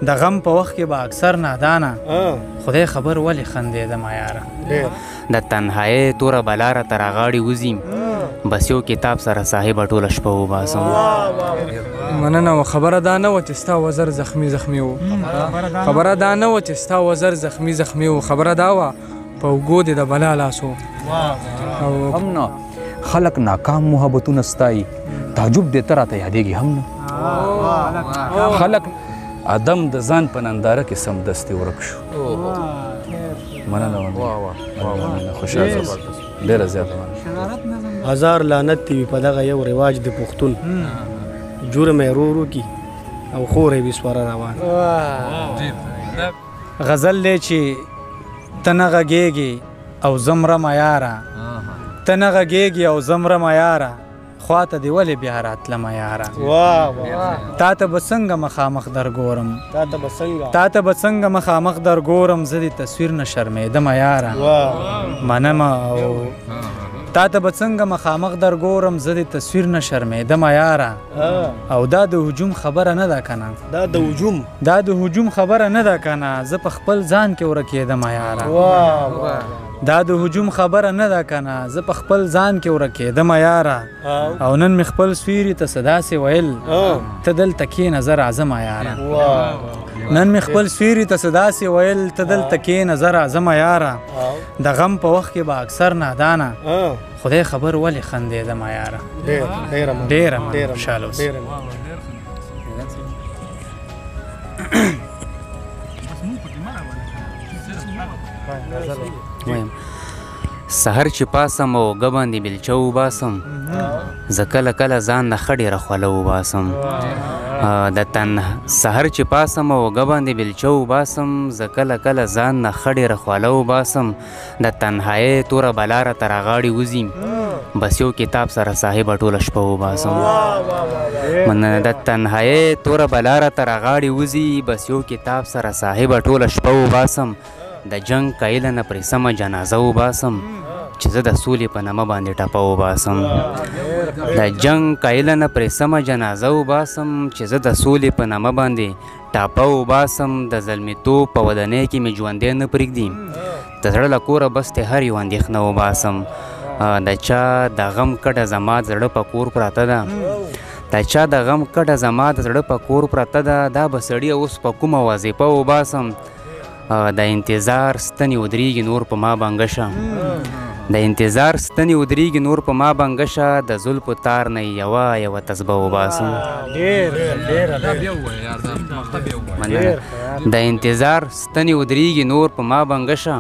د غم په وخت کې به اکثر نادانه خدای خبر ولې خندېدمه یاره د تنهایۍ توره بلا راته راغاړې وځي بس یو کتاب سره صاحبه ټوله شپه وباسم مننه و خبره دا نه وه چې ستا وزر زخمي زخمي و خبره دا نه وه چې ستا وزر زخمي زخمي و خبره دا وه په اوږو دې د بلا لاس و هم نه خلک ناکام محبتونه ستایي تعجب دې ته راته یادېږي هم نه خلک ادم د ځان په ننداره کې سمدستي ورک شو مننه خوشحاله ډېره زیاته مننه هزار لعنت دی په دغه یو رواج د پښتون جرم یې ورو کی او خور یې بسواره روان غزل دی چې ته نه غږېږې او زه مرمه یاره ته نه غږېږې او زه مرمه یاره خواته دې ولې بیا راتلمه یاره تا ته به څنګه مخامخ در ګورم تا ته به څنګه مخامخ در ګورم زه دې تصویر نه شرمېدمه یاره منمه او تا ته به څنګه مخامخ در ګورم زه دې تصویر نه شرمېدمه یاره او دا د هجوم خبره نه ده که نه دا د هجوم خبره نه ده که نه زه په خپل ځان کې ورکېدمه یاره دا د هجوم خبره نه ده که نه زه په خپل ځان کې ورکېدمه یاره او نن مې خپل سویري ته څه داسې ویل ته دلته کښېنه زه راځمه یاره نن مې خپل سویري ته څه داسې ویل ته دلته کښېنه زه راځمه یاره د غم په وخت کې به اکثر نادانه خدای خبر ولې خندېدمه یاره ډېره مننه خوشحاله اوسه وایم سحر چې پاسم او اوږه باندې بیلچه وباسم زه کله کله ځان نه ښه ډېره خوله وباسم سحر چې پاسم او اوږه باندې بیلچه وباسم زه کله کله ځان نه ښه ډېره خوله وباسم د تنهایۍ توره بلا راته راغاړې وځي بس یو کتاب سره صاحبه ټوله شپه وباسم د تنهایۍ توره بلا راته راغاړې وځي بس یو کتاب سره صاحبه ټوله شپه وباسم د جنگ کایله نه پرې سمه جنازه وباسم چې زه د سولې په نامه باندې ټپه وباسم د جنگ کایله نه پرې سمه جنازه وباسم چې زه د سولې په نامه باندې ټاپه وباسم د زلمیتوب په ودانۍ کې مې ژوندی نه پرېږدي د زړه له کوره بس تې هر یو اندېښنه وباسم د چا د غم کډه زما د زړه په کور پراته ده د چا د غم کډه زما د زړه په کور پراته ده دا به سړي اوس په کومه وظیفه وباسم د انتظار ستنې ودرېږي نور په ما بنګه شه د انتظار ستنې ودرېږي نور په ما بنګه شه د زلفو تار نه یوه تسبه وباسم د انتظار ستنې ودرېږي نور په ما بنګه شه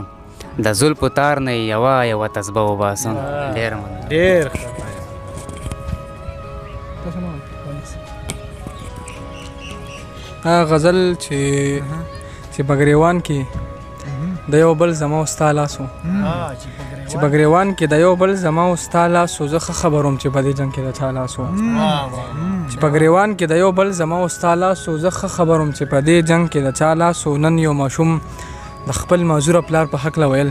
د زلفو تار نه یوه تسبه وباسم ډېره مننه غزل چې په ګریوان کې د یو بل زما او ستا لاس و چې په ګریوان کې د یو بل زما او ستا لاس و زه ښه خبر وم چې په دې جنګ کې د چا لاس و چې په ګریوان کې د یو بل زما او ستا لاس و زه ښه خبر وم چې په دې جنګ کې د چا لاس و نن یو ماشوم د خپل معذوره پلار په هکله ویل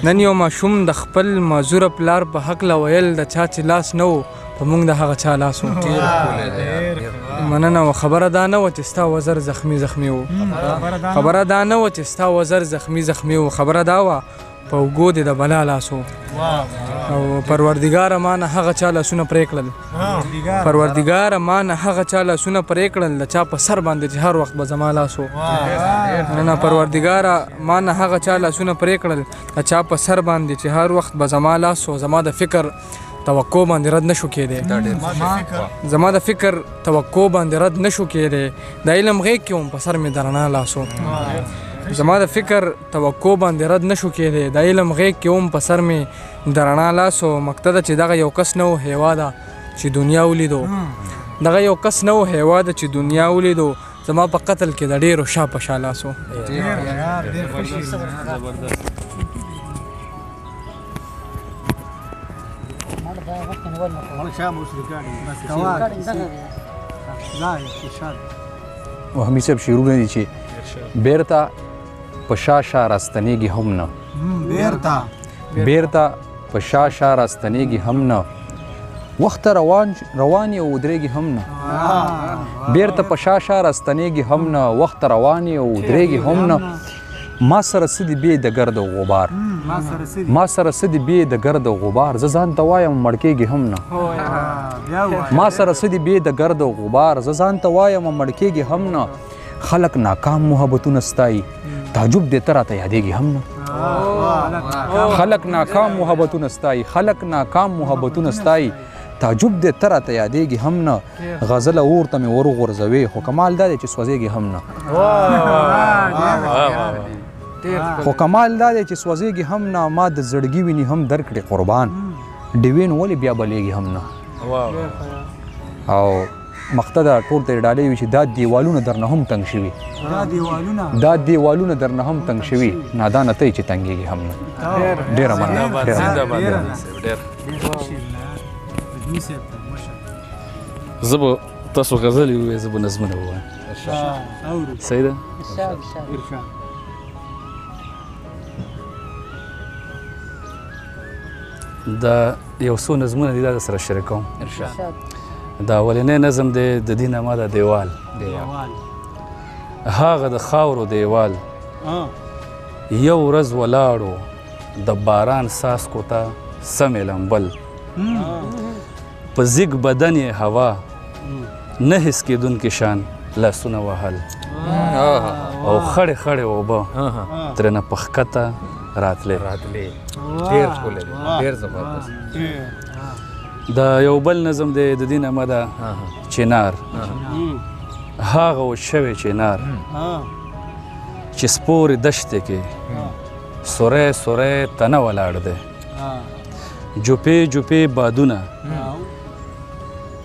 نن یو ماشوم د خپل معذوره پلار په هکله ویل د چا چې لاس نه و په موږ د هغه چا لاس و مننه و خبره دا نه وه چې ستا وزر زخمي زخمي و خبره دا نه وه چې ستا وزر زخمي زخمي و خبره دا وه په اوږو دې د بلا لاس و او پروردګاره ما نه هغه چا لاسونه پرې کړل پروردګاره ما نه هغه چا لاسونه پرې کړل د چا په سر باندې چې هر وخت به زما لاس و نه پروردګاره ما نه هغه چا لاسونه پرې کړل د چا په سر باندې چې هر وخت به زما لاس و زما د فکر توقع باندې رد نشو کېدی زما د فکر توقع باندې رد نشو کېدی د علم غیږ کې هم په سر مې درنا لاس و زما د فکر توقع باندې رد نشو کېدی د علم غیږ کې هم په سر مې درنا لاس و مقتده چې دغه یو کس نه و هیوا ده چې دنیا ولیدو دغه یو کس نه و هیوا ده چې دنیا ولیدو زما په قتل کې د ډېرو شا په شا لاس و وهمي صاحب شعرونه دي چې بیرته په شا شا راستنېږي هم نه بیرته په شا شا راستنېږي هم نه وخت روان یې او ودرېږي هم نه بیرته په شا شا راستنېږي هم نه وخت روان یې او درېږي هم نه ما سره څه دي بې د ګرد او غبار ما سره څه دي بې د ګرد او غبار زه ځان ته وایم مړ کېږي هم نه ما سره څه دي بې د ګرد او غبار زه ځان ته وایم مړ کېږي هم نه خلک ناکام محبتونه ستایي تعجب دې ته راته یادېږي هم نه خلک ناکام محبتونه ستایي خلک ناکام محبتونه ستایي تعجب دې ته راته یادېږي هم نه غزله اور ته مې ورغورځوې خو کمال دا دی چې سوځېږي هم نه خو کمال دا دی چې سوځېږي هم نه ما د زړګي ویني هم درکړې قربان ډیوې نو ولې بیا بلیږي هم نه او مخته دا ټول ته ډالۍ وي چې دا دیوالونه درنه هم تنګ شوي دا دیوالونه درنه هم تنګ شوي نادانه ته چې تنګېږي هم نه ډېره مننه زه به تاسو غزلې ووایئ زه به نظمونه ووایم صحیح ده دا یو څو نظمونه دي دا در سره شریکوم دا اولنی نظم دی د دې نامه ده دیوال هغه د خاورو دیوال یو ورځ ولاړو د باران څاڅکو ته سمې لمبل په زیږ بدن یې هوا نه حس کېدونکي شان لاسونه وهل او خړې خړې اوبه ترېنه په ښکته راتلې دا یو بل نظم دی د دې نامه ده چنار هغه وچ شوی چنار چې سپورې دشتې کې سوری سوری تنه ولاړ دی جوپې جوپې بادونه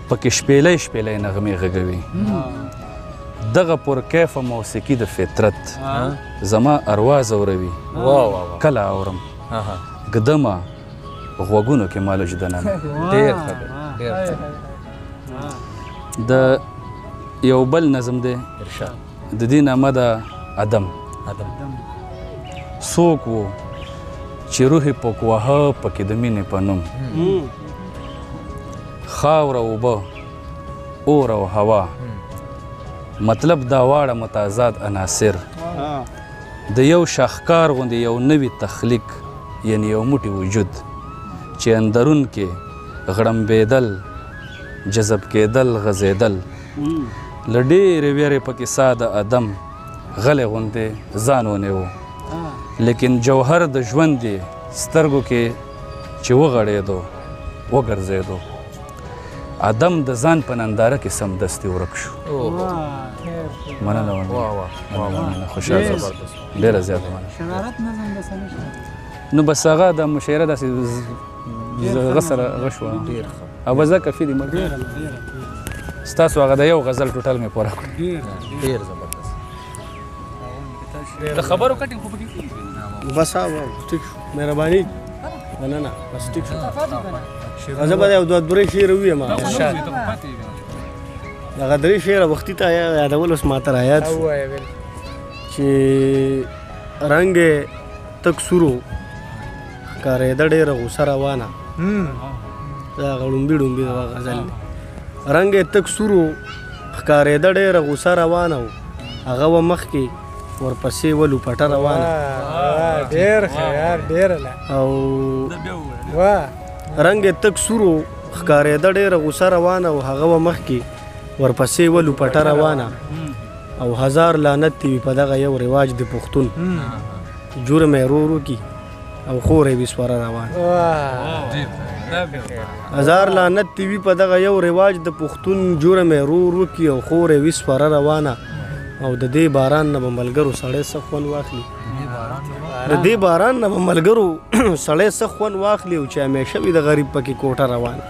پکې شپېلی شپېلی نغمې غږوي دغه پرکیفه موسیقي د فطرت زما اروا ځوروي کله اورم ږدمه غوږونو کې مالوچ دننه د یو بل نظم دی د دې نامه ده ادم څوک و چې روح یې پوک واهه پکې د مینې په نوم خاوره اوبه اور او هوا مطلب دا واړه متضاد عناصر د یو شاهکار غوندې یو نوي تخلیق یعنی یو موټی وجود چې اندرون کې غړمبېدل جذب کېدل غځېدل له ډېرې ویرې پکې سا د ادم غلی غوندې ځان ونیو لیکن جوهر د ژوند یې سترګو کې چې وغړېدو وګرځېدو ادم د ځان په ننداره کې سمدستي ورک شو مننه مننه خوشحاله ډېره زیاته مننه نو بس هغه د مشاعره داسې زغه سره هغه شوه اوازه کافي دي مګر ستاسو هغه د یو غزل ټوټل مې پوره کړ ډېر زبردست د خبرو کټینګ خو پکې بس ټیک شو مهرباني مننه بس ټیک شو زه به یو دوه درې شعر ووایم هغه درې شعر وختي ته یادول اوس ماته رایاد شو چې رنګ تک سورو ښکارېده ډېره غوسه روانه دا هغه ړومبي ړومبي غزل دی رنګ یې تک سورو ښکارېده ډېره غوسه روانه و هغه وه مخکې ورپسې ولو پټه روانه او رنګ یې تک سورو ښکارېده ډېره غوسه روانه و هغه وه مخکې ورپسې ولو پټه روانه او هزار لعنت دی په دغه یو رواج د پښتون جرم یې ورو ورو کی او خور یې بسواره روانه هزار لعنت دی په دغه یو رواج د پښتون جرم یې ورو ورو کی او خور یې بسواره روانه او د دې باران نه به ملګرو سړی څه خوند واخلي د دې باران نه به ملګرو سړی څه خوند واخلي او چې همیشه وي د غریب پکې کوټه روانه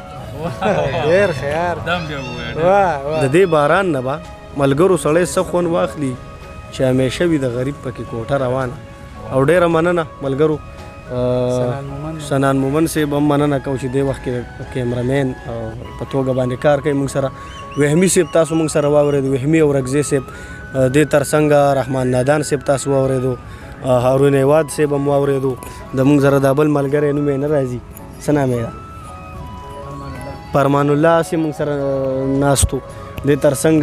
د دې باران نه به ملګرو سړی څه خوند واخلي چې همیشه وي د غریب پکې کوټه روانه او ډېره مننه ملګرو سنان مومن صاحب هم مننه کوم چې دې وخت کې کیمرامین په توګه باندې کار کوي موږ سره وهمي صاحب تاسو موږ سره واورېدو وهمي او رګزی صاحب دې ترڅنګ رحمان نادان صاحب تاسو واورېدو هارون هیواد صاحب هم واورېدو د موږ سره دا بل ملګری نوم یې نه راځي څه نام یې ده فرمان الله صاحب موږ سره ناستو دې ترڅنګ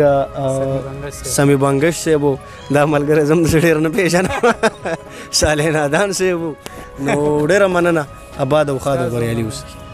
سمی بنګش صاحب و دا ملګری زم داسې ډېر نه پېژنم صالح نادان صاحب و نو ډېره مننه آباد او ښاد او بریالي اوسئ